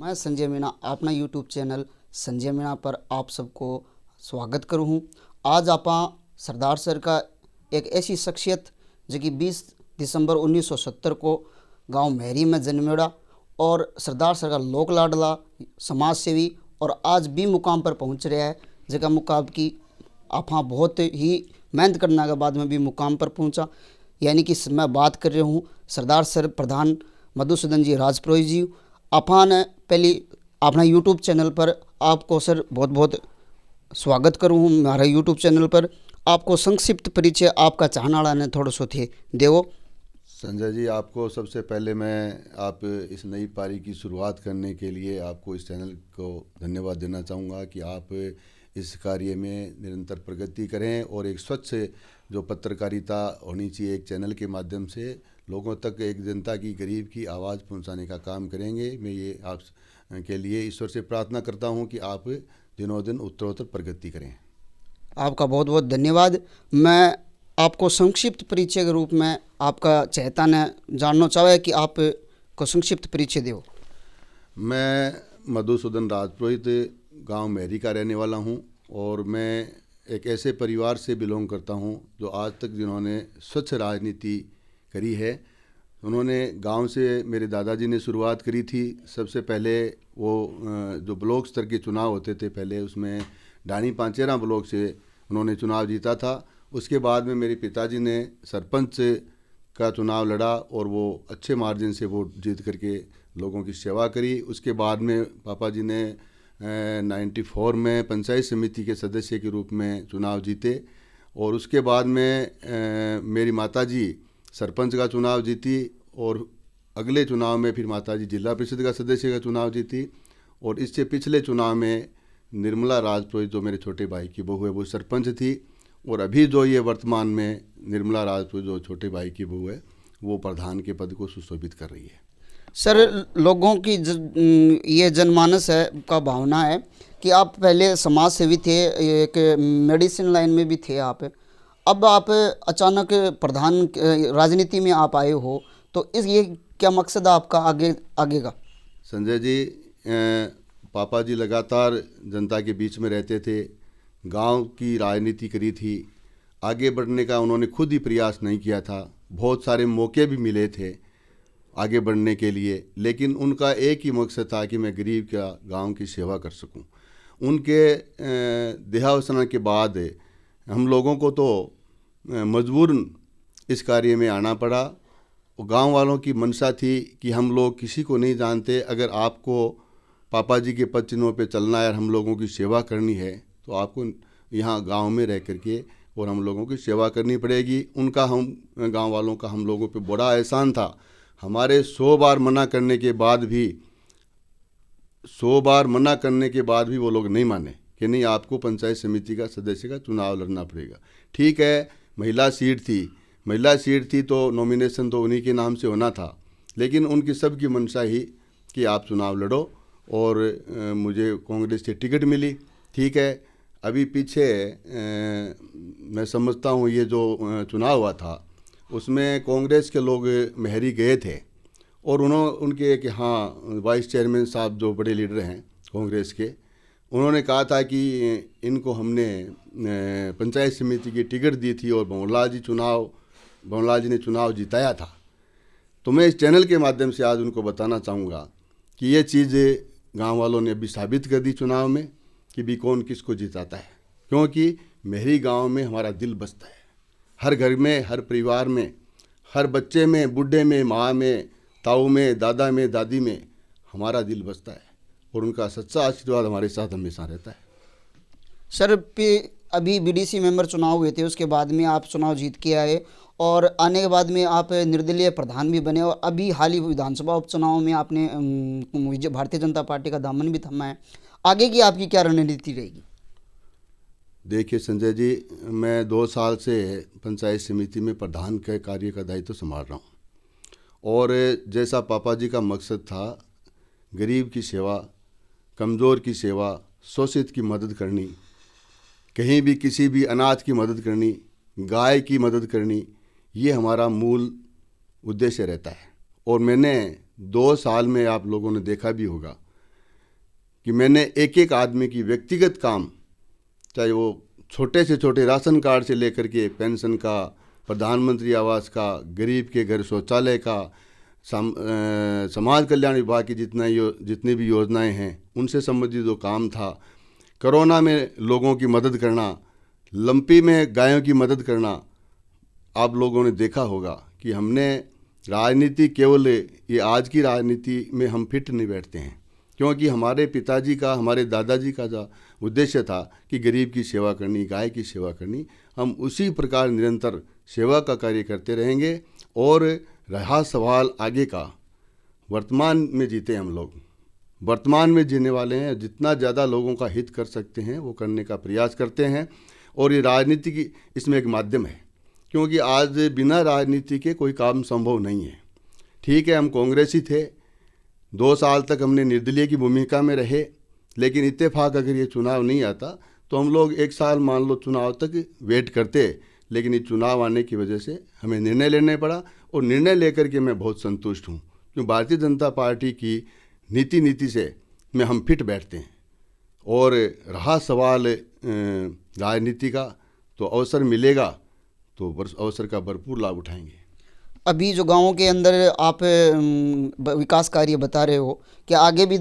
मैं संजय मीणा अपना YouTube channel Sanjay Meena पर आप सबको स्वागत करूँ हूँ। आज आप सरदार सर का एक ऐसी शख्सियत जो कि 20 दिसंबर 1970 को गांव मेहरी में जन्मेड़ा और सरदार सर का लोक लाडला समाज सेवी और आज भी मुकाम पर पहुंच रहा है, जगह मुकाम की आप बहुत ही मेहनत करने के बाद में भी मुकाम पर पहुंचा। यानी कि मैं बात कर रहा हूँ सरदार सर प्रधान मधुसूदन जी राजपुरोहित जी। अपन पहले अपना यूट्यूब चैनल पर आपको सर बहुत बहुत स्वागत करूँ हूँ। हमारे यूट्यूब चैनल पर आपको संक्षिप्त परिचय आपका चाहने वाला ने थोड़ा सो थे देवो। संजय जी, आपको सबसे पहले मैं आप इस नई पारी की शुरुआत करने के लिए आपको इस चैनल को धन्यवाद देना चाहूँगा कि आप इस कार्य में निरंतर प्रगति करें और एक स्वच्छ जो पत्रकारिता होनी चाहिए एक चैनल के माध्यम से लोगों तक एक जनता की गरीब की आवाज़ पहुंचाने का काम करेंगे। मैं ये आप के लिए ईश्वर से प्रार्थना करता हूं कि आप दिनों दिन उत्तरोत्तर प्रगति करें। आपका बहुत बहुत धन्यवाद। मैं आपको संक्षिप्त परिचय के रूप में आपका चेता ने जानना चाहे कि आप को संक्षिप्त परिचय दो। मैं मधुसूदन राजपुरोहित गांव मेहरी का रहने वाला हूं और मैं एक ऐसे परिवार से बिलोंग करता हूं जो आज तक जिन्होंने स्वच्छ राजनीति करी है। उन्होंने गांव से मेरे दादाजी ने शुरुआत करी थी। सबसे पहले वो जो ब्लॉक स्तर के चुनाव होते थे पहले उसमें डाणी पांचेरा ब्लॉक से उन्होंने चुनाव जीता था। उसके बाद में मेरे पिताजी ने सरपंच का चुनाव लड़ा और वो अच्छे मार्जिन से वोट जीत करके लोगों की सेवा करी। उसके बाद में पापा जी ने 94 में पंचायत समिति के सदस्य के रूप में चुनाव जीते और उसके बाद में मेरी माताजी सरपंच का चुनाव जीती और अगले चुनाव में फिर माताजी जिला परिषद का सदस्य का चुनाव जीती और इससे पिछले चुनाव में निर्मला राजपुरोहित जो मेरे छोटे भाई की बहू है वो सरपंच थी और अभी जो ये वर्तमान में निर्मला राजपुरोहित जो छोटे भाई की बहू है वो प्रधान के पद को सुशोभित कर रही है। सर, लोगों की ये जनमानस है का भावना है कि आप पहले समाज सेवी थे, एक मेडिसिन लाइन में भी थे आप, अब आप अचानक प्रधान राजनीति में आप आए हो, तो इस ये क्या मकसद है आपका आगे का? संजय जी, पापा जी लगातार जनता के बीच में रहते थे, गांव की राजनीति करी थी, आगे बढ़ने का उन्होंने खुद ही प्रयास नहीं किया था। बहुत सारे मौके भी मिले थे आगे बढ़ने के लिए, लेकिन उनका एक ही मकसद था कि मैं गरीब का गांव की सेवा कर सकूं। उनके देहावसान के बाद हम लोगों को तो मजबूरन इस कार्य में आना पड़ा। गांव वालों की मंशा थी कि हम लोग किसी को नहीं जानते, अगर आपको पापा जी के पद चिन्हों पर चलना है और हम लोगों की सेवा करनी है तो आपको यहाँ गांव में रह करके और हम लोगों की सेवा करनी पड़ेगी। उनका हम गांव वालों का हम लोगों पे बड़ा एहसान था। हमारे 100 बार मना करने के बाद भी वो लोग नहीं माने कि नहीं, आपको पंचायत समिति का सदस्य का चुनाव लड़ना पड़ेगा। ठीक है, महिला सीट थी तो नॉमिनेशन तो उन्हीं के नाम से होना था, लेकिन उनकी सबकी मंशा ही कि आप चुनाव लड़ो और मुझे कांग्रेस से टिकट मिली। ठीक है, अभी पीछे मैं समझता हूँ ये जो चुनाव हुआ था उसमें कांग्रेस के लोग मेहरी गए थे और उनके कि हाँ, वाइस चेयरमैन साहब जो बड़े लीडर हैं कांग्रेस के, उन्होंने कहा था कि इनको हमने पंचायत समिति की टिकट दी थी और भंवरलाल जी ने चुनाव जिताया था। तो मैं इस चैनल के माध्यम से आज उनको बताना चाहूँगा कि ये चीज़ गांव वालों ने अभी साबित कर दी चुनाव में कि भी कौन किसको जिताता है, क्योंकि मेहरी गांव में हमारा दिल बसता है। हर घर में, हर परिवार में, हर बच्चे में, बूढ़े में, माँ में, ताऊ में, दादा में, दादी में हमारा दिल बसता है और उनका सच्चा आशीर्वाद हमारे साथ हमेशा रहता है। सर, अभी बीडीसी मेंबर चुनाव हुए थे, उसके बाद में आप चुनाव जीत के आए और आने के बाद में आप निर्दलीय प्रधान भी बने और अभी हाल ही विधानसभा उपचुनाव में आपने भारतीय जनता पार्टी का दामन भी थमा है। आगे की आपकी क्या रणनीति रहेगी? देखिए संजय जी, मैं 2 साल से पंचायत समिति में प्रधान के कार्य का दायित्व संभाल रहा हूँ और जैसा पापा जी का मकसद था, गरीब की सेवा, कमज़ोर की सेवा, शोषित की मदद करनी, कहीं भी किसी भी अनाथ की मदद करनी, गाय की मदद करनी, ये हमारा मूल उद्देश्य रहता है। और मैंने 2 साल में आप लोगों ने देखा भी होगा कि मैंने एक एक आदमी की व्यक्तिगत काम, चाहे वो छोटे से छोटे राशन कार्ड से लेकर के पेंशन का, प्रधानमंत्री आवास का, गरीब के घर शौचालय का, समाज कल्याण विभाग की जितनी भी योजनाएं हैं उनसे संबंधित जो काम था, कोरोना में लोगों की मदद करना, लंपी में गायों की मदद करना। आप लोगों ने देखा होगा कि हमने राजनीति केवल ये आज की राजनीति में हम फिट नहीं बैठते हैं, क्योंकि हमारे पिताजी का, हमारे दादाजी का जो उद्देश्य था कि गरीब की सेवा करनी, गाय की सेवा करनी, हम उसी प्रकार निरंतर सेवा का कार्य करते रहेंगे। और रहा सवाल आगे का, वर्तमान में जीते हम लोग, वर्तमान में जीने वाले हैं, जितना ज़्यादा लोगों का हित कर सकते हैं वो करने का प्रयास करते हैं। और ये राजनीति की इसमें एक माध्यम है, क्योंकि आज बिना राजनीति के कोई काम संभव नहीं है। ठीक है, हम कांग्रेसी थे, 2 साल तक हमने निर्दलीय की भूमिका में रहे, लेकिन इत्तेफाक अगर ये चुनाव नहीं आता तो हम लोग 1 साल मान लो चुनाव तक वेट करते, लेकिन ये चुनाव आने की वजह से हमें निर्णय लेने पड़ा। और निर्णय लेकर के मैं बहुत संतुष्ट हूँ, क्योंकि भारतीय जनता पार्टी की नीति से में हम फिट बैठते हैं। और रहा सवाल राजनीति का, तो अवसर मिलेगा तो अवसर का भरपूर लाभ उठाएंगे। अभी जो गांवों के अंदर आप विकास कार्य बता रहे हो कि आगे भी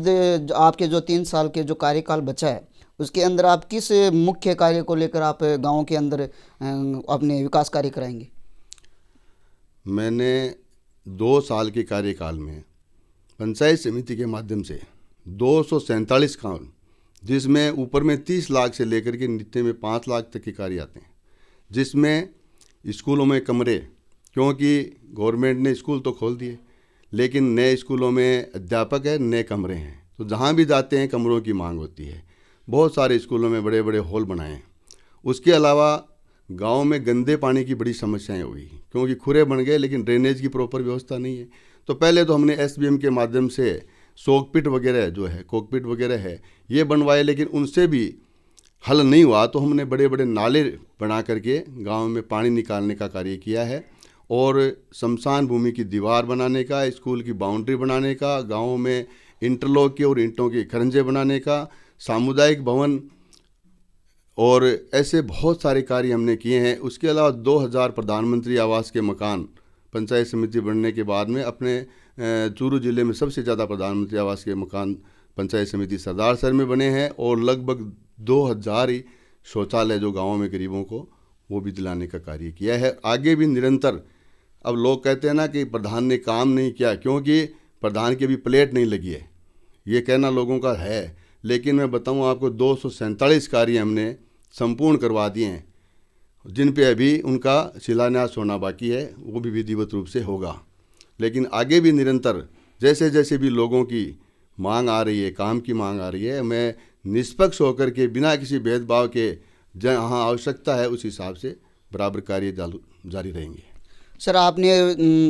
आपके जो 3 साल के जो कार्यकाल बचा है उसके अंदर आप किस मुख्य कार्य को लेकर आप गांवों के अंदर अपने विकास कार्य कराएंगे? मैंने 2 साल के कार्यकाल में पंचायत समिति के माध्यम से 247 काम, जिसमें ऊपर में 30 लाख से लेकर के नीचे में 5 लाख तक के कार्य आते हैं, जिसमें स्कूलों में कमरे, क्योंकि गवर्नमेंट ने स्कूल तो खोल दिए लेकिन नए स्कूलों में अध्यापक है, नए कमरे हैं, तो जहाँ भी जाते हैं कमरों की मांग होती है। बहुत सारे स्कूलों में बड़े बड़े हॉल बनाए हैं। उसके अलावा गांव में गंदे पानी की बड़ी समस्याएं हुई, क्योंकि खुरे बन गए लेकिन ड्रेनेज की प्रॉपर व्यवस्था नहीं है। तो पहले तो हमने SBM के माध्यम से सोकपिट वगैरह जो है, कोकपिट वगैरह है, ये बनवाए, लेकिन उनसे भी हल नहीं हुआ। तो हमने बड़े बड़े नाले बना करके गांव में पानी निकालने का कार्य किया है। और शमशान भूमि की दीवार बनाने का, स्कूल की बाउंड्री बनाने का, गाँव में इंटरलॉक के और ईंटों के खरंजे बनाने का, सामुदायिक भवन, और ऐसे बहुत सारे कार्य हमने किए हैं। उसके अलावा 2000 प्रधानमंत्री आवास के मकान पंचायत समिति बनने के बाद में अपने चूरू जिले में सबसे ज़्यादा प्रधानमंत्री आवास के मकान पंचायत समिति सरदार सर में बने हैं। और लगभग 2000 ही शौचालय जो गाँवों में गरीबों को, वो भी दिलाने का कार्य किया है। आगे भी निरंतर, अब लोग कहते हैं ना कि प्रधान ने काम नहीं किया, क्योंकि प्रधान की अभी प्लेट नहीं लगी है, ये कहना लोगों का है। लेकिन मैं बताऊं आपको 247 कार्य हमने संपूर्ण करवा दिए हैं, जिन पे अभी उनका शिलान्यास होना बाकी है, वो भी विधिवत रूप से होगा। लेकिन आगे भी निरंतर जैसे जैसे भी लोगों की मांग आ रही है, काम की मांग आ रही है, मैं निष्पक्ष होकर के बिना किसी भेदभाव के जहाँ आवश्यकता है उस हिसाब से बराबर कार्य जारी रहेंगे। सर, आपने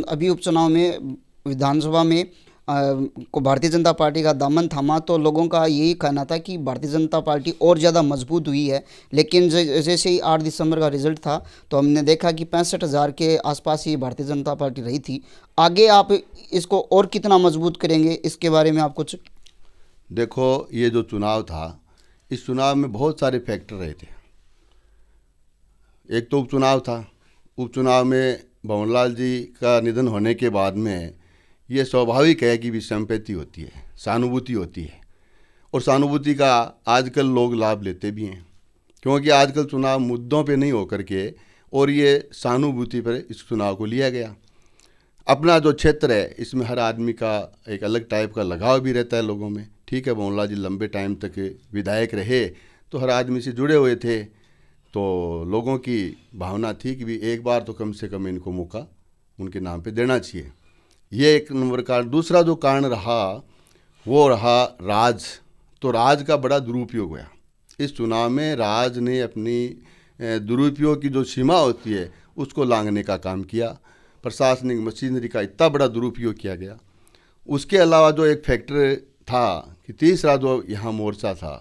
अभी उपचुनाव में विधानसभा में को भारतीय जनता पार्टी का दामन थामा, तो लोगों का यही कहना था कि भारतीय जनता पार्टी और ज़्यादा मजबूत हुई है। लेकिन जैसे ही 8 दिसंबर का रिजल्ट था तो हमने देखा कि 65,000 के आसपास ही भारतीय जनता पार्टी रही थी। आगे आप इसको और कितना मजबूत करेंगे, इसके बारे में आप कुछ? देखो, ये जो चुनाव था, इस चुनाव में बहुत सारे फैक्टर रहे थे। एक तो उपचुनाव था, उपचुनाव में भंवरलाल जी का निधन होने के बाद में ये स्वाभाविक है कि विसंपत्ति होती है, सहानुभूति होती है, और सहानुभूति का आजकल लोग लाभ लेते भी हैं, क्योंकि आजकल चुनाव मुद्दों पे नहीं होकर के और ये सहानुभूति पर इस चुनाव को लिया गया। अपना जो क्षेत्र है इसमें हर आदमी का एक अलग टाइप का लगाव भी रहता है लोगों में। ठीक है, भंवरलाल जी लंबे टाइम तक विधायक रहे तो हर आदमी से जुड़े हुए थे, तो लोगों की भावना थी कि भी एक बार तो कम से कम इनको मौका उनके नाम पे देना चाहिए। ये एक नंबर का। दूसरा जो कारण रहा वो रहा राज। तो राज का बड़ा दुरुपयोग हुआ इस चुनाव में। राज ने अपनी दुरुपयोग की जो सीमा होती है उसको लांघने का काम किया। प्रशासनिक मशीनरी का इतना बड़ा दुरुपयोग किया गया। उसके अलावा जो एक फैक्टर था कि तीसरा जो यहाँ मोर्चा था,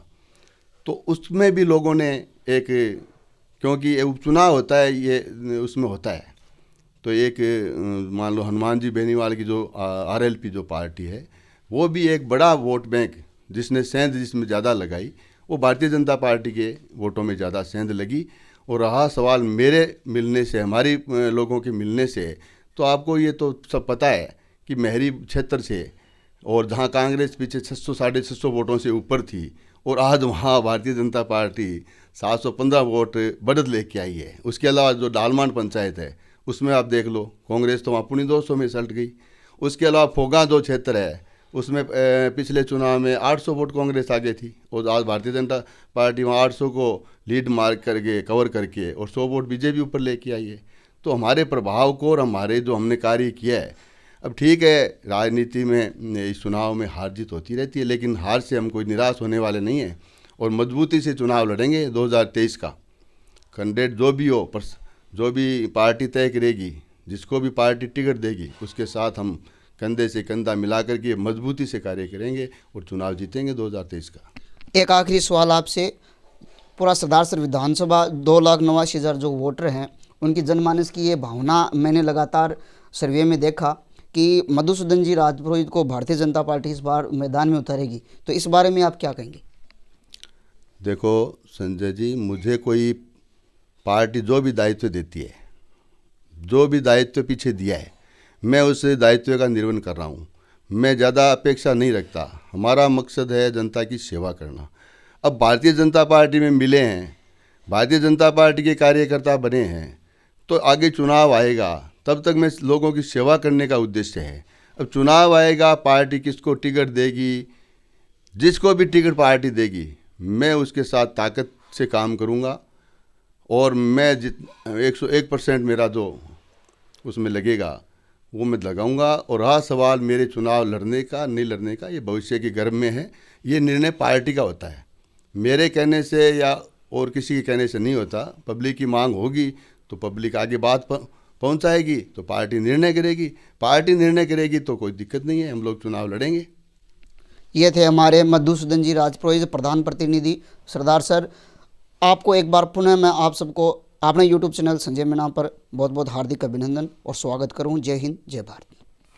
तो उसमें भी लोगों ने एक, क्योंकि उपचुनाव होता है ये उसमें होता है, तो एक मान लो हनुमान जी बेनीवाल की जो RLP जो पार्टी है वो भी एक बड़ा वोट बैंक जिसने सेंध जिसमें ज़्यादा लगाई वो भारतीय जनता पार्टी के वोटों में ज़्यादा सेंध लगी। और रहा सवाल मेरे मिलने से, हमारी लोगों के मिलने से, तो आपको ये तो सब पता है कि महरी क्षेत्र से, और जहाँ कांग्रेस पीछे 600 650 वोटों से ऊपर थी, और आज वहाँ भारतीय जनता पार्टी 715 वोट बढ़त लेके आई है। उसके अलावा जो डालमान पंचायत है उसमें आप देख लो, कांग्रेस तो वहाँ पुणी 200 में सल्ट गई। उसके अलावा फोगा जो क्षेत्र है उसमें पिछले चुनाव में 800 वोट कांग्रेस आगे थी, और आज भारतीय जनता पार्टी वहाँ 800 को लीड मार करके कवर करके और 100 वोट बीजेपी ऊपर लेके आई है। तो हमारे प्रभाव को और हमारे जो हमने कार्य किया है, अब ठीक है राजनीति में इस चुनाव में हार जीत होती रहती है, लेकिन हार से हम कोई निराश होने वाले नहीं हैं और मजबूती से चुनाव लड़ेंगे 2023 का। कैंडिडेट जो भी हो, पर जो भी पार्टी तय करेगी, जिसको भी पार्टी टिकट देगी, उसके साथ हम कंधे से कंधा मिलाकर के मजबूती से कार्य करेंगे और चुनाव जीतेंगे 2023 का। एक आखिरी सवाल आपसे, पूरा सरदारसर विधानसभा 2,89,000 जो वोटर हैं उनकी जनमानस की ये भावना मैंने लगातार सर्वे में देखा कि मधुसूदन जी राजपुरोहित को भारतीय जनता पार्टी इस बार मैदान में उतारेगी, तो इस बारे में आप क्या कहेंगे? देखो संजय जी, मुझे कोई पार्टी जो भी दायित्व देती है, जो भी दायित्व पीछे दिया है, मैं उस दायित्व का निर्वहन कर रहा हूँ। मैं ज़्यादा अपेक्षा नहीं रखता। हमारा मकसद है जनता की सेवा करना। अब भारतीय जनता पार्टी में मिले हैं, भारतीय जनता पार्टी के कार्यकर्ता बने हैं, तो आगे चुनाव आएगा, तब तक मैं लोगों की सेवा करने का उद्देश्य है। अब चुनाव आएगा, पार्टी किसको टिकट देगी, जिसको भी टिकट पार्टी देगी, मैं उसके साथ ताकत से काम करूँगा और मैं 101% मेरा जो उसमें लगेगा वो मैं लगाऊंगा। और रहा सवाल मेरे चुनाव लड़ने का नहीं लड़ने का, ये भविष्य के गर्भ में है। ये निर्णय पार्टी का होता है, मेरे कहने से या और किसी के कहने से नहीं होता। पब्लिक की मांग होगी तो पब्लिक आगे बात पहुंचाएगी, तो पार्टी निर्णय करेगी। पार्टी निर्णय करेगी तो कोई दिक्कत नहीं है, हम लोग चुनाव लड़ेंगे। ये थे हमारे मधुसूदन जी राजपुरोहित, प्रधान प्रतिनिधि सरदार सर। आपको एक बार पुनः मैं आप सबको अपने यूट्यूब चैनल संजय मीणा पर बहुत बहुत हार्दिक अभिनंदन और स्वागत करूं। जय हिंद, जय भारत।